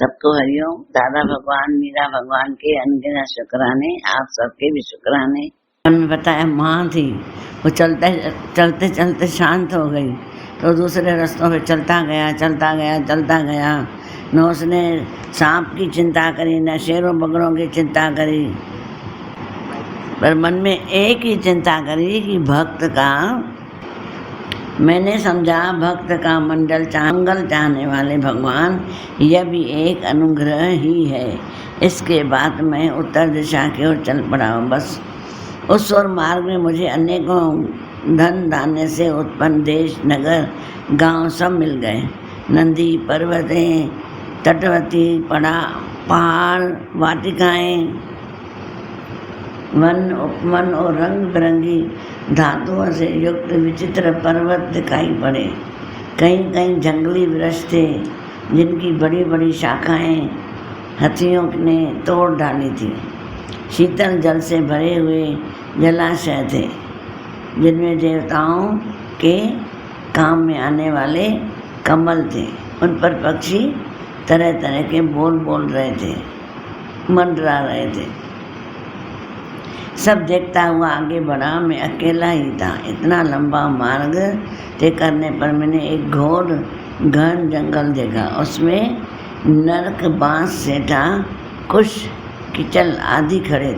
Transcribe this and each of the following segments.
सबको हरिओम। दादा भगवान मीरा भगवान के अनगिनत शुक्राने, आप सबके भी शुक्राने। हमें बताया माँ थी, वो चलते चलते शांत हो गई तो दूसरे रास्तों पे चलता गया। न उसने सांप की चिंता करी, न शेरों बगड़ों की चिंता करी, पर मन में एक ही चिंता करी कि भक्त का, मैंने समझा भक्त का मंगल चाहने वाले भगवान यह भी एक अनुग्रह ही है। इसके बाद मैं उत्तर दिशा की ओर चल पड़ा। बस उस ओर मार्ग में मुझे अनेकों धन धान्य से उत्पन्न देश, नगर, गांव सब मिल गए। नदी, पर्वतें, तटवर्ती पहाड़, वाटिकाएं, वन, उपवन और रंग बिरंगी धातुओं से युक्त विचित्र पर्वत दिखाई पड़े। कहीं कहीं जंगली वृक्ष थे जिनकी बड़ी बड़ी शाखाएं हाथियों ने तोड़ डाली थी। शीतल जल से भरे हुए जलाशय थे जिनमें देवताओं के काम में आने वाले कमल थे। उन पर पक्षी तरह तरह के बोल रहे थे, मंडरा रहे थे। सब देखता हुआ आगे बढ़ा। मैं अकेला ही था। इतना लंबा मार्ग तय करने पर मैंने एक घोर घन जंगल देखा। उसमें नरक, बांस, सेठा, कुश, किचल आदि खड़े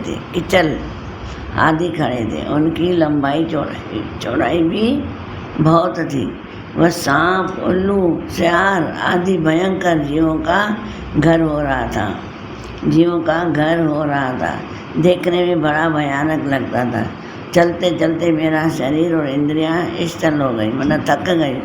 थे। उनकी लंबाई चौड़ाई भी बहुत थी। वह सांप, उल्लू, सियार आदि भयंकर जीवों का घर हो रहा था। देखने में बड़ा भयानक लगता था। चलते चलते मेरा शरीर और इंद्रियां स्थिर हो गई, मतलब थक गई।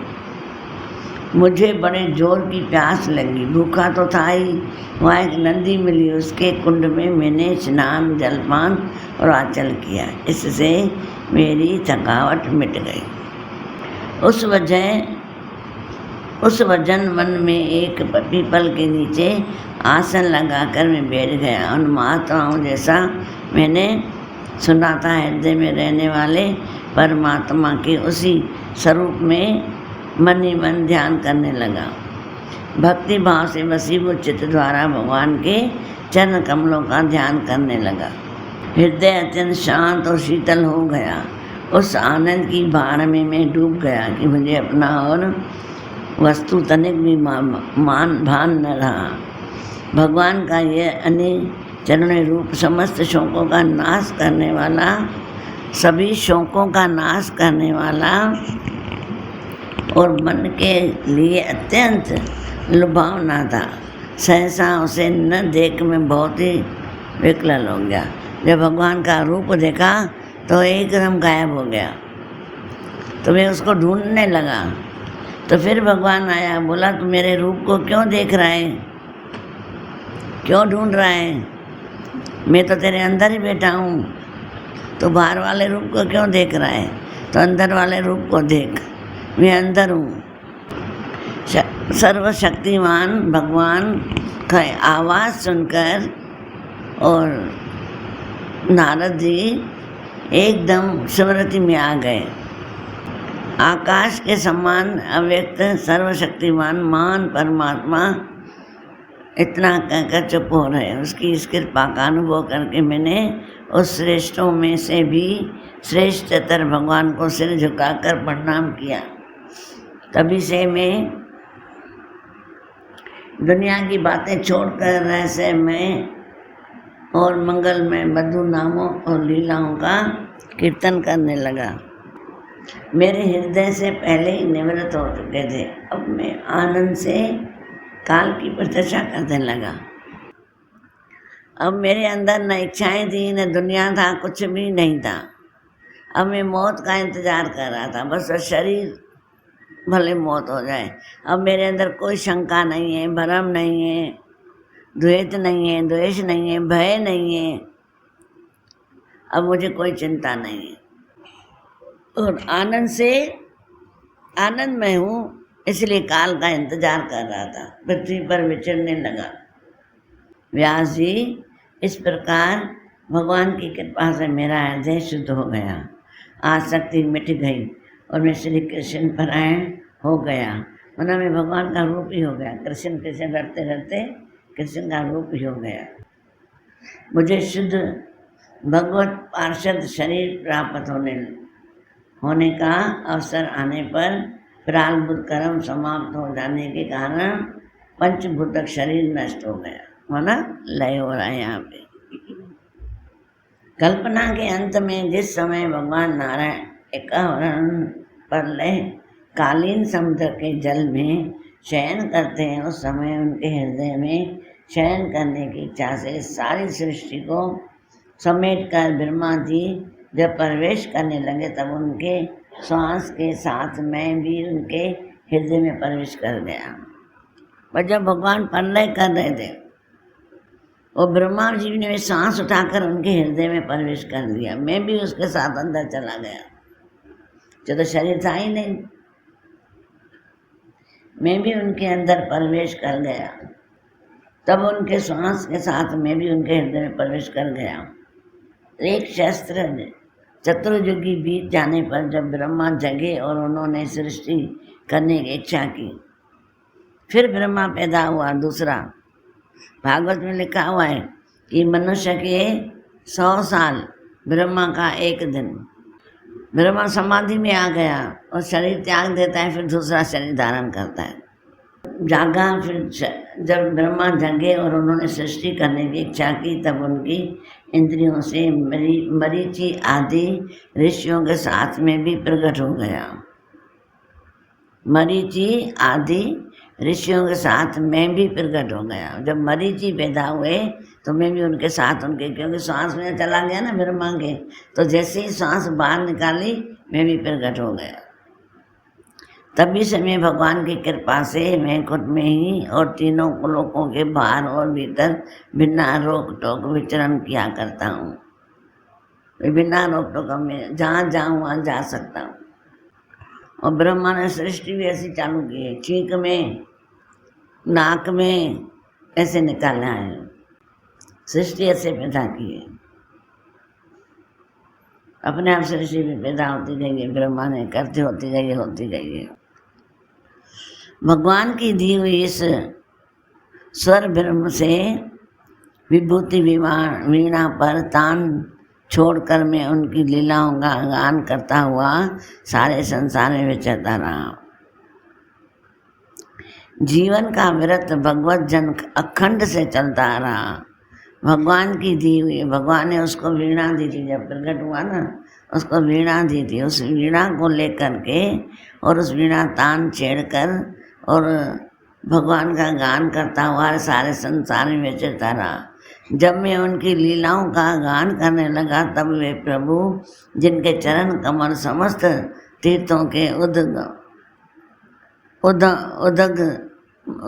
मुझे बड़े जोर की प्यास लगी। भूखा तो था ही। वहाँ एक नदी मिली, उसके कुंड में मैंने स्नान, जलपान और आचल किया। इससे मेरी थकावट मिट गई। उस वजन वन में एक पीपल के नीचे आसन लगाकर मैं बैठ गया। उन महात्माओं जैसा मैंने सुना था हृदय में रहने वाले परमात्मा के उसी स्वरूप में मन ही मन ध्यान करने लगा। भक्ति भाव से वसीभूत चित्त द्वारा भगवान के चरण कमलों का ध्यान करने लगा। हृदय अत्यंत शांत और शीतल हो गया। उस आनंद की बाढ़ में मैं डूब गया कि मुझे अपना और वस्तु तनिक भी भान न रहा। भगवान का यह अनिर्वचनीय रूप समस्त शोकों का नाश करने वाला, सभी शोकों का नाश करने वाला और मन के लिए अत्यंत लुभावना था। सहसा उसे न देख मैं बहुत ही विकल हो गया। जब भगवान का रूप देखा तो एकदम गायब हो गया। तो मैं उसको ढूंढने लगा। तो फिर भगवान आया, बोला तू मेरे रूप को क्यों देख रहा है, क्यों ढूंढ रहा है? मैं तो तेरे अंदर ही बैठा हूँ। तो बाहर वाले रूप को क्यों देख रहा है? तो अंदर वाले रूप को देख, मैं अंदर हूँ। सर्वशक्तिमान भगवान का आवाज़ सुनकर और नारद जी एकदम स्मृति में आ गए। आकाश के समान अव्यक्त सर्वशक्तिमान महान परमात्मा इतना कहकर चुप हो रहे। उसकी इस कृपा का अनुभव करके मैंने उस श्रेष्ठों में से भी श्रेष्ठतर भगवान को सिर झुकाकर प्रणाम किया। तभी से मैं दुनिया की बातें छोड़कर रहस्यमय और मंगलमय मधुर नामों और लीलाओं का कीर्तन करने लगा। मेरे हृदय से पहले ही निवृत्त हो चुके थे। अब मैं आनंद से काल की प्रतीक्षा करने लगा। अब मेरे अंदर न इच्छाएं थी, न दुनिया था, कुछ भी नहीं था। अब मैं मौत का इंतज़ार कर रहा था। बस शरीर भले मौत हो जाए। अब मेरे अंदर कोई शंका नहीं है, भ्रम नहीं है, द्वेष नहीं है, द्वेष नहीं है, भय नहीं है। अब मुझे कोई चिंता नहीं है और आनंद में हूँ। इसलिए काल का इंतजार कर रहा था। पृथ्वी पर विचरने लगा। व्यास जी, इस प्रकार भगवान की कृपा से मेरा हृदय शुद्ध हो गया, आसक्ति मिट गई और मैं श्री कृष्ण परायण हो गया। मतलब मैं भगवान का रूप ही हो गया। कृष्ण कृष्ण करते करते कृष्ण का रूप ही हो गया। मुझे शुद्ध भगवत पार्षद शरीर प्राप्त होने का अवसर आने पर प्रारब्ध कर्म समाप्त हो जाने के कारण पंचभूतक शरीर नष्ट हो गया, माना लय हो रहा है। यहाँ पे कल्पना के अंत में जिस समय भगवान नारायण एकावरण प्रलय कालीन समुद्र के जल में शयन करते हैं, उस समय उनके हृदय में शयन करने की इच्छा से सारी सृष्टि को समेट कर ब्रह्मा जी जब प्रवेश करने लगे, तब उनके श्वास के साथ मैं भी उनके हृदय में प्रवेश कर गया। पर जब भगवान प्रलय कर रहे थे, वो ब्रह्मा जी ने सांस उठाकर उनके हृदय में प्रवेश कर दिया, मैं भी उसके साथ अंदर चला गया। जो तो शरीर था ही नहीं, मैं भी उनके अंदर प्रवेश कर गया। तब उनके श्वास के साथ मैं भी उनके हृदय में प्रवेश कर गया। एक शस्त्र चतुर्युगी बीत जाने पर जब ब्रह्मा जगे और उन्होंने सृष्टि करने की इच्छा की, फिर ब्रह्मा पैदा हुआ दूसरा। भागवत में लिखा हुआ है कि मनुष्य के 100 साल, ब्रह्मा का 1 दिन। ब्रह्मा समाधि में आ गया और शरीर त्याग देता है, फिर दूसरा शरीर धारण करता है। जागा, फिर जब ब्रह्मा जगे और उन्होंने सृष्टि करने की इच्छा की, तब उनकी इंद्रियों से मरीचि आदि ऋषियों के साथ में भी प्रकट हो गया। मरीचि आदि ऋषियों के साथ मैं भी प्रकट हो गया। जब मरीचि पैदा हुए तो मैं भी उनके साथ क्योंकि सांस में चला गया ना ब्रह्मा के, तो जैसे ही सांस बाहर निकाली मैं भी प्रकट हो गया। तभी से मैं भगवान की कृपा से वैकुंठ में ही और तीनों लोकों के बाहर और भीतर बिना रोक टोक विचरण किया करता हूँ। बिना रोक टोक में जहाँ जाऊँ वहाँ जा सकता हूँ। और ब्रह्मा ने सृष्टि भी ऐसी चालू की है, छींक में, नाक में ऐसे निकालना है, सृष्टि ऐसे पैदा की है। अपने आप सृष्टि भी पैदा होती गई है, ब्रह्मा ने करते होती गई है। भगवान की दी हुई इस स्वर ब्रह्म से विभूति वीणा पर तान छोड़कर मैं उनकी लीलाओं का गान करता हुआ सारे संसार में विचरता रहा। जीवन का व्रत भगवत जन अखंड से चलता रहा। भगवान की दी हुई, भगवान ने उसको वीणा दी थी, जब प्रकट हुआ ना उसको वीणा दी थी। उस वीणा को लेकर के और उस वीणा तान छेड़कर और भगवान का गान करता हुआ सारे संसार में विचरता रहा। जब मैं उनकी लीलाओं का गान करने लगा, तब वे प्रभु जिनके चरण कमल समस्त तीर्थों के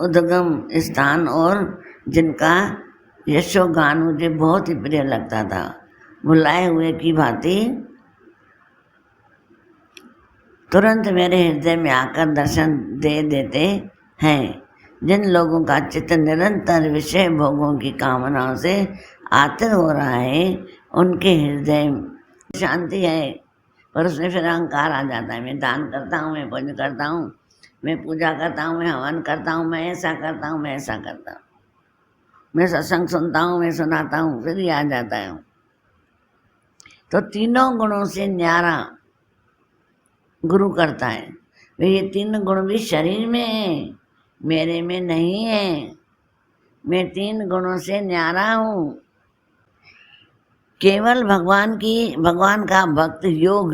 उद्गम स्थान और जिनका यशोगान मुझे बहुत ही प्रिय लगता था, भुलाए हुए की भांति तुरंत मेरे हृदय में आकर दर्शन दे देते हैं। जिन लोगों का चित्त निरंतर विषय भोगों की कामनाओं से आतुर हो रहा है, उनके हृदय में शांति है, पर उसमें फिर अहंकार आ जाता है। मैं दान करता हूँ, मैं पुण्य करता हूँ, मैं पूजा करता हूँ, मैं हवन करता हूँ, मैं ऐसा करता हूँ, मैं ऐसा करता हूँ, मैं सत्संग सुनता हूँ, मैं सुनाता हूँ, फिर ये आ जाता है। तो तीनों गुणों से न्यारा गुरु करता है। ये 3 गुण भी शरीर में है, मेरे में नहीं है। मैं 3 गुणों से न्यारा हूँ। केवल भगवान का भक्त योग,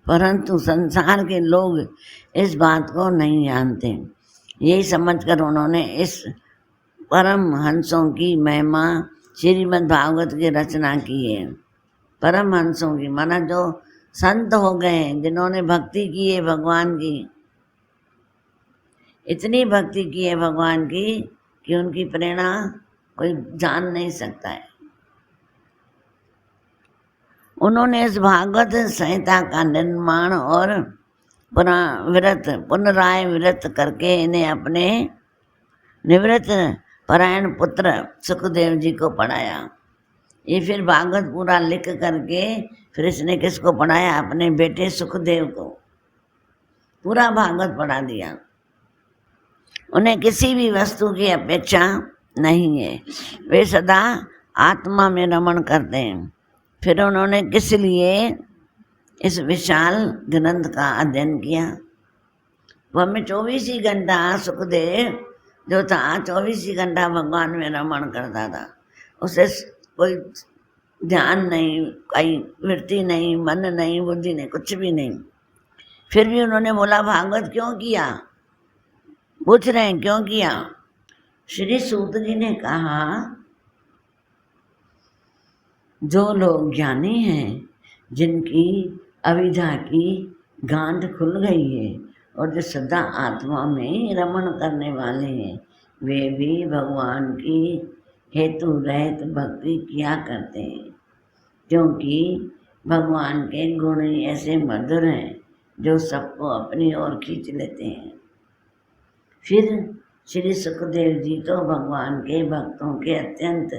परंतु संसार के लोग इस बात को नहीं जानते। यही समझकर उन्होंने इस परम हंसों की महिमा श्रीमद् भागवत की रचना की है। परम हंसों की माना जो संत हो गए हैं, जिन्होंने भक्ति की है भगवान की, इतनी भक्ति की है भगवान की कि उनकी प्रेरणा कोई जान नहीं सकता है। उन्होंने इस भागवत संहिता का निर्माण और पुनराय व्रत करके इन्हें अपने निवृत्त परायण पुत्र सुखदेव जी को पढ़ाया। ये फिर भागवत पूरा लिख करके फिर इसने किसको पढ़ाया? अपने बेटे सुखदेव को पूरा भागवत पढ़ा दिया। उन्हें किसी भी वस्तु की अपेक्षा नहीं है, वे सदा आत्मा में रमण करते हैं। फिर उन्होंने किस लिए इस विशाल ग्रंथ का अध्ययन किया? वो हमें 24 ही घंटा सुखदेव जो था 24 ही घंटा भगवान में रमण करता था, उसे कोई ध्यान नहीं, कोई वृत्ति नहीं, मन नहीं, बुद्धि नहीं, कुछ भी नहीं। फिर भी उन्होंने बोला भागवत क्यों किया? पूछ रहे हैं क्यों किया? श्री सूत जी ने कहा जो लोग ज्ञानी हैं, जिनकी अविद्या की गांठ खुल गई है और जो सदा आत्मा में रमण करने वाले हैं, वे भी भगवान की हेतु रहित भक्ति किया करते हैं, क्योंकि भगवान के गुण ऐसे मधुर हैं जो सबको अपनी ओर खींच लेते हैं। फिर श्री सुखदेव जी तो भगवान के भक्तों के अत्यंत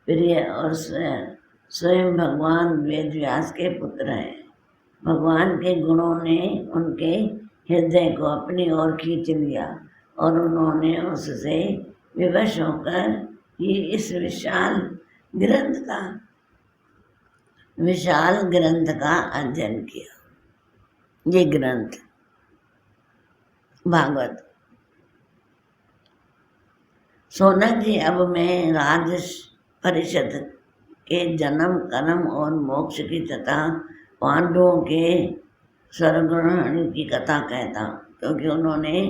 प्रिय और स्वयं भगवान वेदव्यास के पुत्र हैं। भगवान के गुणों ने उनके हृदय को अपनी ओर खींच लिया और उन्होंने उससे विवश होकर ही इस विशाल ग्रंथ का अध्ययन किया। ये ग्रंथ भागवत। सोनक जी, अब मैं राज परिषद के जन्म, कर्म और मोक्ष की तथा पांडवों के स्वर्गग्रहण की कथा कहता हूँ, क्योंकि उन्होंने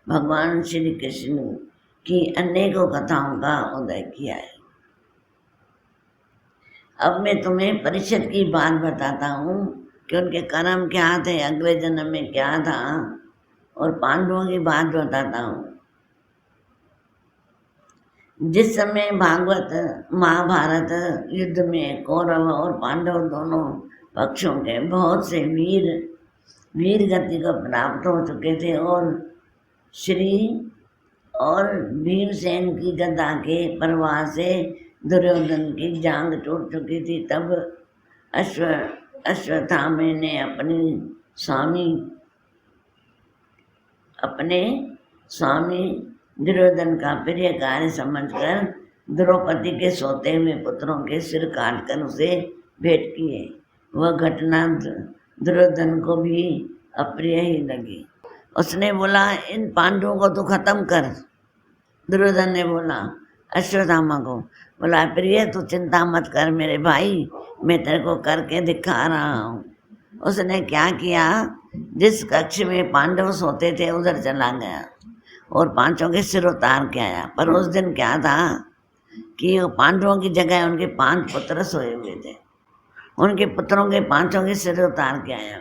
भगवान श्री कृष्ण की अनेकों कथाओं का उदय किया है। अब मैं तुम्हें परिषद की बात बताता हूँ कि उनके कर्म क्या थे, अगले जन्म में क्या था, और पांडवों की बात बताता हूँ। जिस समय भागवत महाभारत युद्ध में कौरव और पांडव दोनों पक्षों के बहुत से वीर गति को प्राप्त हो चुके थे और भीमसेन की गदा के प्रवाह से दुर्योधन की जांग टूट चुकी थी, तब अश्वत्थामा ने अपने स्वामी दुर्योधन का प्रिय कार्य समझकर द्रौपदी के सोते हुए पुत्रों के सिर काटकर उसे भेंट किए। वह घटना दुर्योधन को भी अप्रिय ही लगी। उसने बोला इन पांडवों को तो खत्म कर। दुर्योधन ने बोला अश्वत्थामा को, बोला प्रिय तू चिंता मत कर मेरे भाई, मैं तेरे को करके दिखा रहा हूँ। उसने क्या किया, जिस कक्ष में पांडव सोते थे उधर चला गया और पांचों के सिर उतार के आया। पर उस दिन क्या था कि पांडवों की जगह उनके 5 पुत्र सोए हुए थे। उनके पुत्रों के 5 के सिर उतार के आया।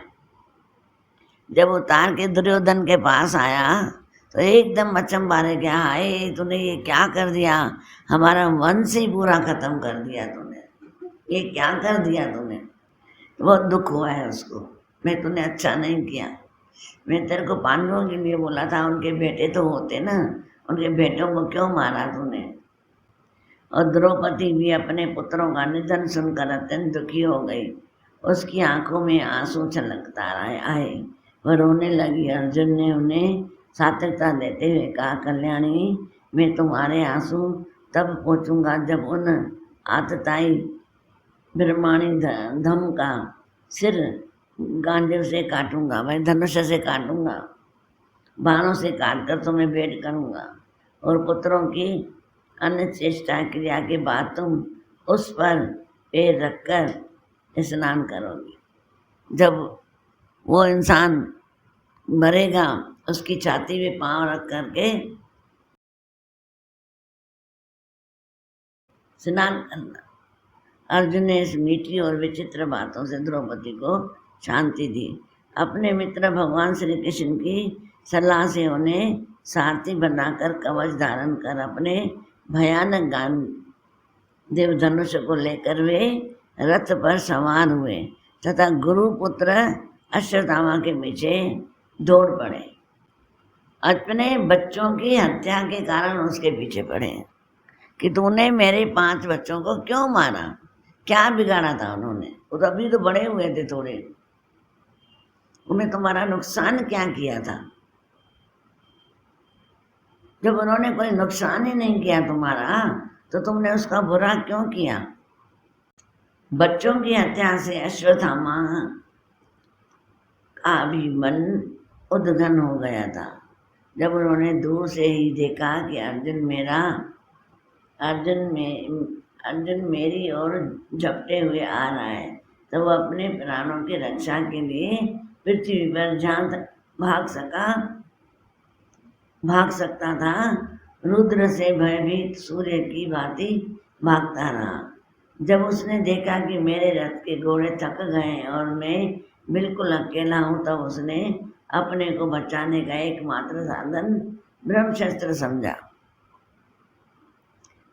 जब उतार के दुर्योधन के पास आया तो एकदम अचंभा रह गया, हाय तूने ये क्या कर दिया, हमारा वंश ही पूरा खत्म कर दिया तूने, ये क्या कर दिया तूने। तो बहुत दुख हुआ है उसको, मैं तूने अच्छा नहीं किया, मैं तेरे को पांडवों के लिए बोला था, उनके बेटे तो होते ना, उनके बेटों को क्यों मारा तूने। और द्रौपदी भी अपने पुत्रों का निधन सुनकर अत्यंत दुखी हो गई। उसकी आंखों में आंसू छलकता आए, वह रोने लगी। अर्जुन ने उन्हें सात्विकता देते हुए कहा, कल्याणी मैं तुम्हारे आंसू तब पोंछूंगा जब उन आतताई ब्रह्माणी धम का सिर गांडीव से काटूंगा, मैं धनुष से काटूंगा, बाणों से काटकर तुम्हें भेंट करूंगा और पुत्रों की अन्य चेष्टा क्रिया के बाद तुम उस पर पैर रखकर स्नान करोगी। जब वो इंसान मरेगा उसकी छाती में पांव रख करके स्नान करना। अर्जुन ने इस मीठी और विचित्र बातों से द्रौपदी को शांति दी। अपने मित्र भगवान श्री कृष्ण की सलाह से उन्हें सारथी बनाकर कवच धारण कर अपने भयानक गांडीव धनुष को लेकर वे रथ पर सवार हुए तथा गुरुपुत्र अश्वत्थामा के पीछे दौड़ पड़े। अपने बच्चों की हत्या के कारण उसके पीछे पड़े कि तूने मेरे 5 बच्चों को क्यों मारा, क्या बिगाड़ा था उन्होंने, वो तो अभी तो बड़े हुए थे थोड़े, उन्हें तुम्हारा नुकसान क्या किया था। जब उन्होंने कोई नुकसान ही नहीं किया तुम्हारा, तो तुमने उसका बुरा क्यों किया? बच्चों की हत्या से अश्वत्थामा का भी मन उद्विग्न हो गया था। जब उन्होंने दूर से ही देखा कि अर्जुन मेरी ओर झपटे हुए आ रहा है, तो वह अपने प्राणों की रक्षा के लिए पृथ्वी पर जहाँ तक भाग सकता था, रुद्र से भयभीत सूर्य की भांति भागता रहा। जब उसने देखा कि मेरे रथ के घोड़े थक गए और मैं बिल्कुल अकेला हूँ, तब उसने अपने को बचाने का एकमात्र साधन ब्रह्मशस्त्र समझा।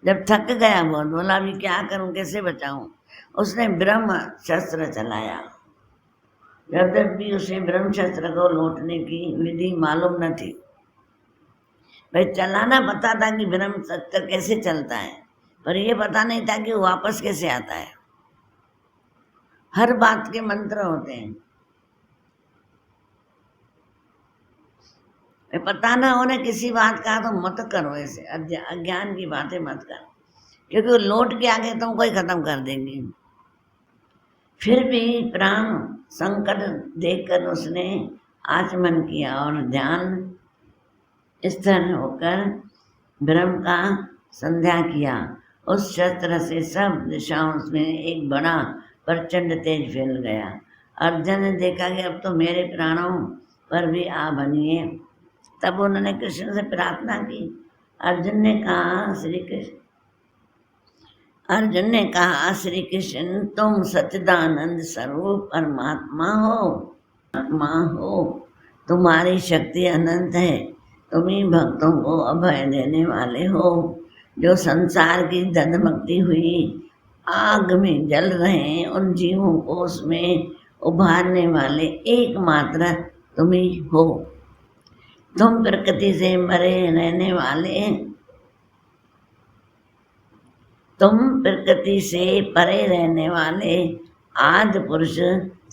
जब थक गया बहुत, बोला अभी क्या करूं, कैसे बचाऊं, उसने ब्रह्म शस्त्र चलाया। जब भी उसे ब्रह्म शस्त्र को लौटने की विधि मालूम न थी। भाई चलाना पता था कि ब्रह्म शस्त्र कैसे चलता है, पर यह पता नहीं था कि वो वापस कैसे आता है। हर बात के मंत्र होते हैं, पता ना हो ना किसी बात का तो मत करो, ऐसे अज्ञान की बातें मत करो, क्योंकि वो लौट के आगे तुमको ही खत्म कर देंगे। फिर भी प्राण संकट देखकर उसने आचमन किया और ध्यान स्थिर होकर ब्रह्म का संध्या किया। उस शस्त्र से सब दिशाओं में एक बड़ा प्रचंड तेज फैल गया। अर्जुन ने देखा कि अब तो मेरे प्राणों पर भी आ बनिए। तब उन्होंने कृष्ण से प्रार्थना की। अर्जुन ने कहा श्री कृष्ण तुम सच्चिदानंद स्वरूप परमात्मा हो, तुम्हारी शक्ति अनंत है, तुम ही भक्तों को अभय देने वाले हो। जो संसार की धधमकती हुई आग में जल रहे उन जीवों को उसमें उभारने वाले एकमात्र तुम ही हो। तुम प्रकृति से परे रहने वाले आदि पुरुष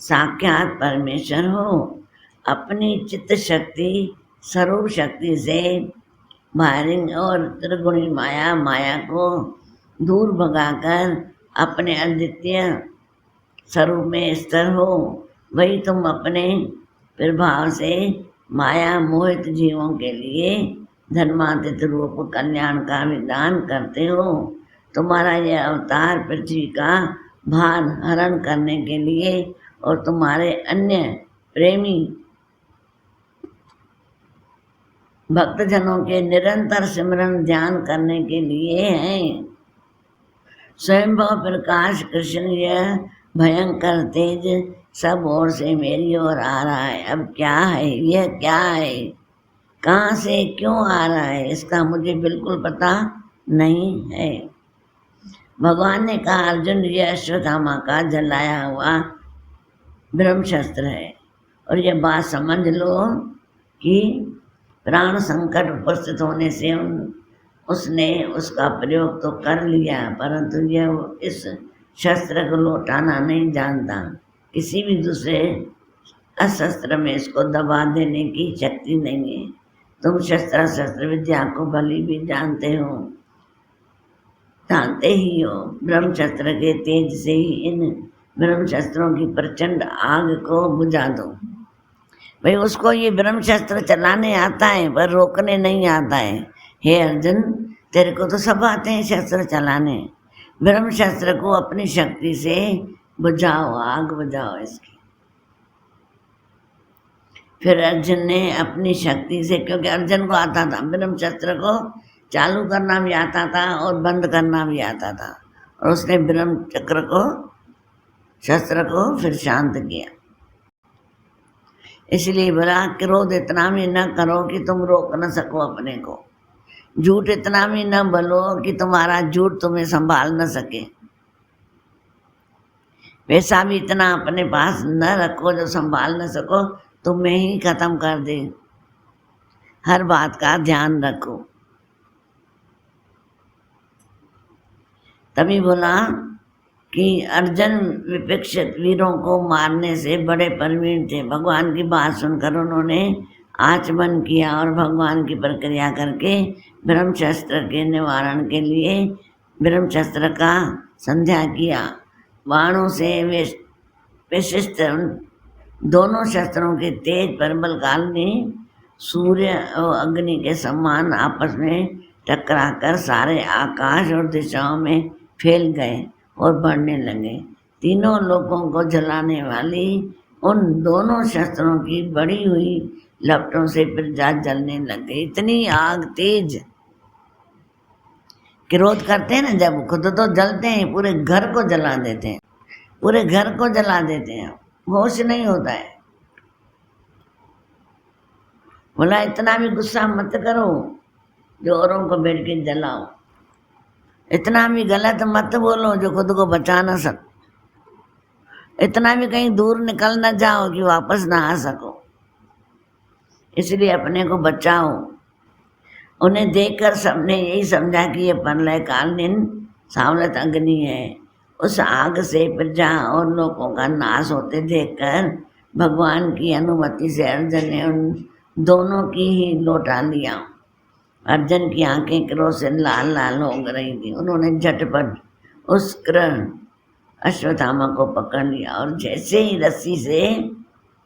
साक्षात परमेश्वर हो। अपनी चित्त शक्ति स्वरूप शक्ति से बाहरी और त्रिगुणी माया को दूर भगाकर अपने अद्वितीय स्वरूप में स्थिर हो। वही तुम अपने प्रभाव से माया मोहित जीवों के लिए धर्मातीत रूप कल्याण का विधान करते हो। तुम्हारा यह अवतार पृथ्वी का भार हरण करने के लिए और तुम्हारे अन्य प्रेमी भक्तजनों के निरंतर सिमरन ध्यान करने के लिए है। स्वयंभव प्रकाश कृष्ण यह भयंकर तेज सब ओर से मेरी ओर आ रहा है। अब क्या है, यह क्या है, कहाँ से क्यों आ रहा है, इसका मुझे बिल्कुल पता नहीं है। भगवान ने कहा अर्जुन यह अश्वत्थामा का जलाया हुआ ब्रह्मशस्त्र है, और यह बात समझ लो कि प्राण संकट उपस्थित होने से उसने उसका प्रयोग तो कर लिया, परंतु यह इस शस्त्र को लौटाना नहीं जानता। किसी भी दूसरे अस्त्र में इसको दबा देने की शक्ति नहीं है। तुम शस्त्र विद्या को भली भी जानते ही हो। ब्रह्मशस्त्र के तेज से ही इन ब्रह्मशस्त्रों की प्रचंड आग को बुझा दो। भाई उसको ये ब्रह्मशस्त्र चलाने आता है पर रोकने नहीं आता है। हे अर्जुन तेरे को तो सब आते हैं शस्त्र चलाने, ब्रह्मशस्त्र को अपनी शक्ति से बुझाओ, आग बुझाओ इसकी। फिर अर्जुन ने अपनी शक्ति से, क्योंकि अर्जुन को आता था ब्रह्मशस्त्र को चालू करना भी आता था और बंद करना भी आता था, और उसने शस्त्र को फिर शांत किया। इसलिए बोला क्रोध इतना भी न करो कि तुम रोक न सको अपने को, झूठ इतना भी न बोलो कि तुम्हारा झूठ तुम्हें संभाल न सके, वैसा भी इतना अपने पास न रखो जो संभाल न सको, तुम्हें ही खत्म कर दे। हर बात का ध्यान रखो। तभी बोला कि अर्जुन विपक्षित वीरों को मारने से बड़े परवीन थे। भगवान की बात सुनकर उन्होंने आचमन किया और भगवान की प्रक्रिया करके ब्रह्मशस्त्र के निवारण के लिए ब्रह्मशस्त्र का संध्या किया। बाणों से विशिष्ट दोनों शस्त्रों के तेज प्रबल काल में सूर्य और अग्नि के समान आपस में टकराकर सारे आकाश और दिशाओं में फैल गए और बढ़ने लगे। तीनों लोगों को जलाने वाली उन दोनों शस्त्रों की बढ़ी हुई लपटों से प्रजा जलने लग गई। इतनी आग तेज, क्रोध करते हैं ना जब, खुद तो जलते हैं, पूरे घर को जला देते हैं, पूरे घर को जला देते हैं, होश नहीं होता है। बोला इतना भी गुस्सा मत करो जो औरों को बैठ के जलाओ, इतना भी गलत मत बोलो जो खुद को बचा ना सको, इतना भी कहीं दूर निकल ना जाओ कि वापस ना आ सको, इसलिए अपने को बचाओ। उन्हें देखकर सबने यही समझा कि ये प्रलयकालीन सावलत अग्नि है। उस आग से प्रजा और लोगों का नाश होते देखकर भगवान की अनुमति से अर्जुन ने उन दोनों की ही लौटा लिया। अर्जुन की आंखें क्रोध से लाल लाल हो रही थी। उन्होंने झटपट उस कृष्ण अश्वत्थामा को पकड़ लिया और जैसे ही रस्सी से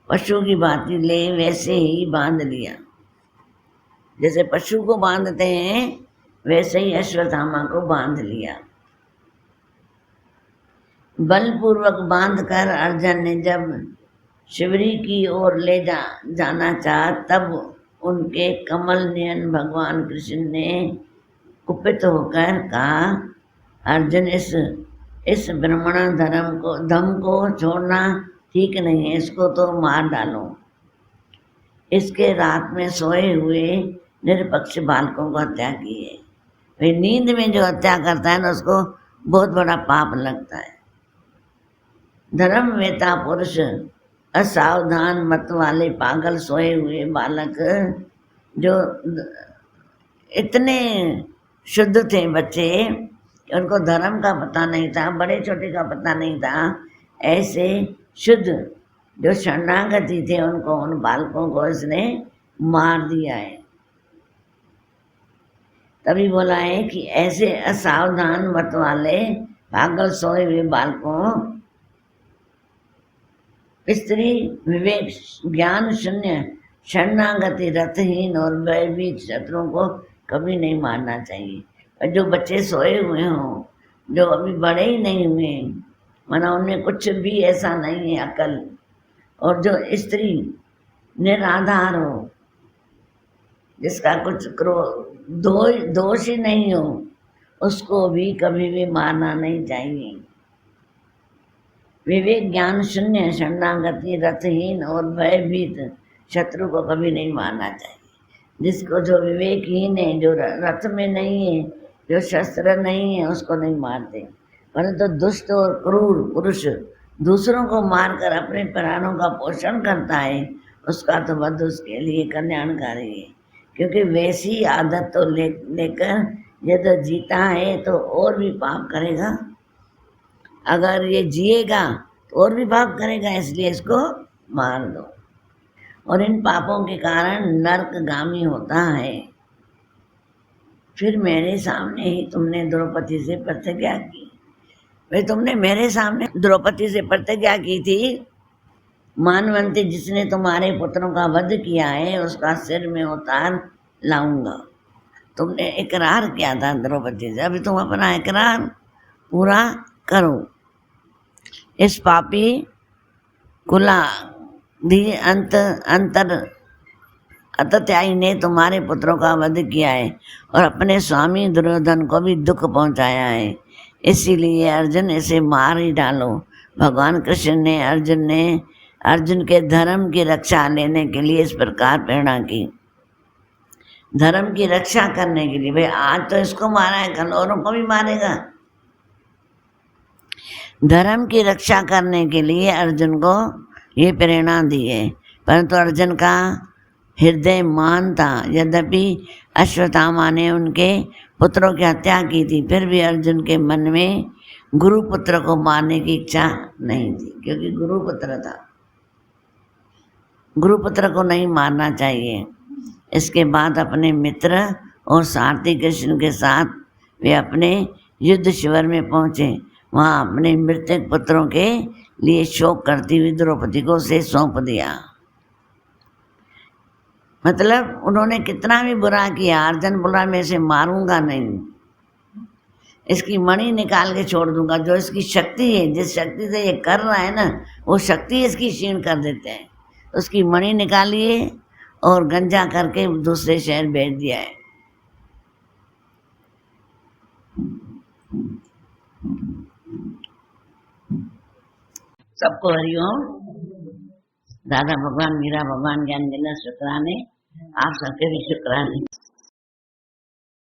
पशु की भांति ले वैसे ही बांध लिया। जैसे पशु को बांधते हैं वैसे ही अश्वत्थामा को बांध लिया। बलपूर्वक बांधकर अर्जुन ने जब शिवरी की ओर ले जाना चाहा तब उनके कमल नयन भगवान कृष्ण ने कुपित होकर कहा, अर्जुन इस ब्राह्मण धम को छोड़ना ठीक नहीं है, इसको तो मार डालो। इसके रात में सोए हुए निरपक्ष बालकों को हत्या की है। भाई नींद में जो हत्या करता है ना उसको बहुत बड़ा पाप लगता है। धर्मवेता पुरुष असावधान मत वाले पागल सोए हुए बालक जो इतने शुद्ध थे बच्चे, उनको धर्म का पता नहीं था, बड़े छोटे का पता नहीं था, ऐसे शुद्ध जो शरणागति थे उनको, उन बालकों को इसने मार दिया है। तभी बोला है कि ऐसे असावधान मत वाले पागल सोए हुए बालकों, स्त्री विवेक ज्ञान शून्य शरणागति रथहीन और भयभीत शत्रुओं को कभी नहीं मारना चाहिए। और जो बच्चे सोए हुए हों, जो अभी बड़े ही नहीं हुए, माना उनमें कुछ भी ऐसा नहीं है अकल, और जो स्त्री निराधार हो, जिसका कुछ दोष ही नहीं हो, उसको भी कभी भी मारना नहीं चाहिए। विवेक ज्ञान शून्य शरणागति रथहीन और भयभीत शत्रु को कभी नहीं मारना चाहिए। जिसको जो विवेकहीन है, जो रथ में नहीं है, जो शस्त्र नहीं है, उसको नहीं मारते। परंतु दुष्ट और क्रूर पुरुष दूसरों को मारकर अपने प्राणों का पोषण करता है, उसका तो वध उसके लिए कल्याणकारी है। क्योंकि वैसी आदत तो लेकर यदि जीता है तो और भी पाप करेगा, अगर ये जिएगा तो और भी पाप करेगा, इसलिए इसको मार दो। और इन पापों के कारण नरकगामी होता है। फिर मेरे सामने ही तुमने द्रौपदी से प्रतिज्ञा की। भाई तुमने मेरे सामने द्रौपदी से प्रतिज्ञा की थी, मानवंती जिसने तुम्हारे पुत्रों का वध किया है उसका सिर में उतार लाऊंगा। तुमने इकरार किया था द्रौपदी से, अभी तुम अपना इकरार पूरा करो। इस पापी कुलाधि अतत्यायी ने तुम्हारे पुत्रों का वध किया है और अपने स्वामी दुर्योधन को भी दुख पहुंचाया है, इसीलिए अर्जुन इसे मार ही डालो। भगवान कृष्ण ने अर्जुन के धर्म की रक्षा लेने के लिए इस प्रकार प्रेरणा की। धर्म की रक्षा करने के लिए, भाई आज तो इसको मारा है, कल औरों को भी मारेगा। धर्म की रक्षा करने के लिए अर्जुन को ये प्रेरणा दी है। परंतु अर्जुन का हृदय मान था। यद्यपि अश्वत्थामा ने उनके पुत्रों की हत्या की थी, फिर भी अर्जुन के मन में गुरुपुत्र को मारने की इच्छा नहीं थी, क्योंकि गुरुपुत्र था। गुरुपुत्र को नहीं मारना चाहिए। इसके बाद अपने मित्र और सारथी कृष्ण के साथ वे अपने युद्ध शिविर में पहुँचे। वहाँ अपने मृतक पुत्रों के लिए शोक करती हुई द्रौपदी को उसे सौंप दिया। मतलब उन्होंने कितना भी बुरा किया, अर्जुन बोला मैं इसे मारूंगा नहीं, इसकी मणि निकाल के छोड़ दूंगा। जो इसकी शक्ति है, जिस शक्ति से ये कर रहा है ना, वो शक्ति इसकी क्षीण कर देते हैं। उसकी मणि निकालिए और गंजा करके दूसरे शहर भेज दिया है। सबको हरिओम। दादा भगवान, मीरा भगवान, ज्ञान देना शुक्राने, आप सबके भी शुक्राने।